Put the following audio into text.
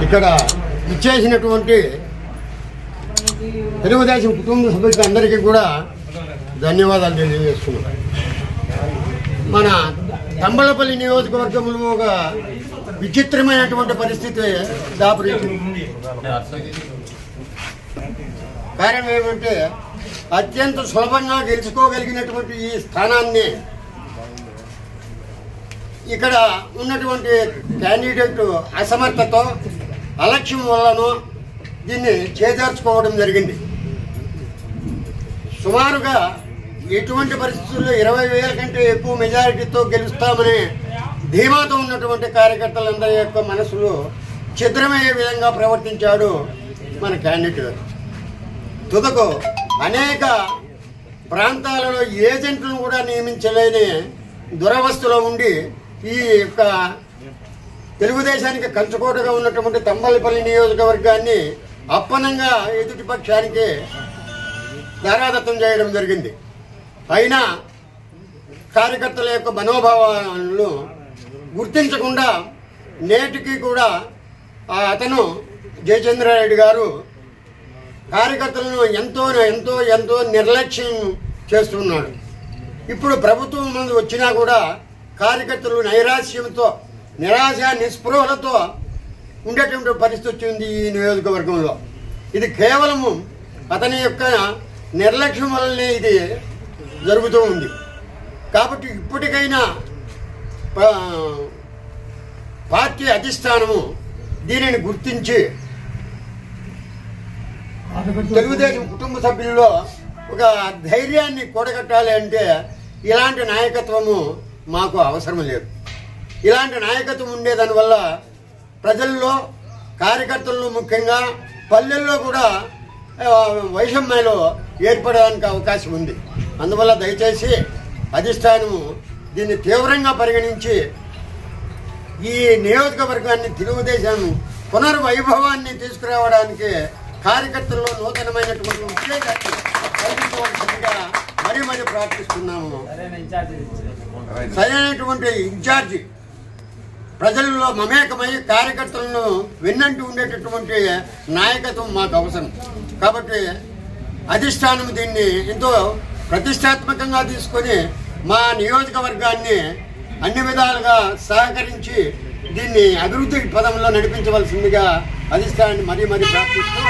ఇక్కడ ఇచ్చేసినటువంటి తెలుగుదేశం కుటుంబ సభ్యులకి అందరికీ కూడా ధన్యవాదాలు తెలియజేస్తున్నాం. మన తంబలపల్లి నియోజకవర్గంలో ఒక విచిత్రమైనటువంటి పరిస్థితి దాపురించింది. కారణం ఏమంటే అత్యంత సులభంగా గెలుచుకోగలిగినటువంటి ఈ స్థానాన్ని ఇక్కడ ఉన్నటువంటి క్యాండిడేట్ అసమర్థతో అలక్ష్యం వల్లనో దీన్ని చేజార్చుకోవడం జరిగింది. సుమారుగా ఎటువంటి పరిస్థితుల్లో 20,000 కంటే ఎక్కువ మెజారిటీతో గెలుస్తామనే ధీమాతో ఉన్నటువంటి కార్యకర్తలందరి యొక్క మనసులో ఛిద్రమయ్యే విధంగా ప్రవర్తించాడు మన క్యాండిడేట్. తుదకు అనేక ప్రాంతాలలో ఏజెంట్లను కూడా నియమించలేని దురవస్థలో ఉండి ఈ యొక్క తెలుగుదేశానికి కంచుకోటగా ఉన్నటువంటి తంబలపల్లి నియోజకవర్గాన్ని అప్పనంగా ఎదుటి పక్షానికి దారాదత్తం చేయడం జరిగింది. అయినా కార్యకర్తల యొక్క మనోభావాలను గుర్తించకుండా నేటికి కూడా అతను జయచంద్రారెడ్డి గారు కార్యకర్తలను ఎంతో ఎంతో ఎంతో నిర్లక్ష్యం చేస్తున్నాడు. ఇప్పుడు ప్రభుత్వం ముందు వచ్చినా కూడా కార్యకర్తలు నైరాశ్యంతో నిరాశ నిస్పృహలతో ఉండేటువంటి పరిస్థితి వచ్చింది ఈ నియోజకవర్గంలో. ఇది కేవలము అతని యొక్క నిర్లక్ష్యం వల్లనే ఇది జరుగుతూ ఉంది. కాబట్టి ఇప్పటికైనా పార్టీ అధిష్టానము దీనిని గుర్తించి తెలుగుదేశం కుటుంబ సభ్యుల్లో ఒక ధైర్యాన్ని కూడగట్టాలి. అంటే ఇలాంటి నాయకత్వము మాకు అవసరం లేదు. ఇలాంటి నాయకత్వం ఉండేదానివల్ల ప్రజల్లో కార్యకర్తల్లో ముఖ్యంగా పల్లెల్లో కూడా వైషమ్యాలు ఏర్పడడానికి అవకాశం ఉంది. అందువల్ల దయచేసి అధిష్టానము దీన్ని తీవ్రంగా పరిగణించి ఈ నియోజకవర్గాన్ని తెలుగుదేశం పునర్వైభవాన్ని తీసుకురావడానికి కార్యకర్తల్లో నూతనమైనటువంటి ఉద్యోగాన్ని కల్పించవలసిందిగా మరీ మరీ ప్రార్థిస్తున్నాము. సరైనటువంటి ఇన్ఛార్జి ప్రజల్లో మమేకమై కార్యకర్తలను వెన్నంటి ఉండేటటువంటి నాయకత్వం మాకు అవసరం. కాబట్టి అధిష్టానం దీన్ని ఎంతో ప్రతిష్టాత్మకంగా తీసుకొని మా నియోజకవర్గాన్ని అన్ని విధాలుగా సహకరించి దీన్ని అభివృద్ధి పదంలో నడిపించవలసిందిగా అధిష్టానాన్ని మరీ మరీ ప్రార్థిస్తూ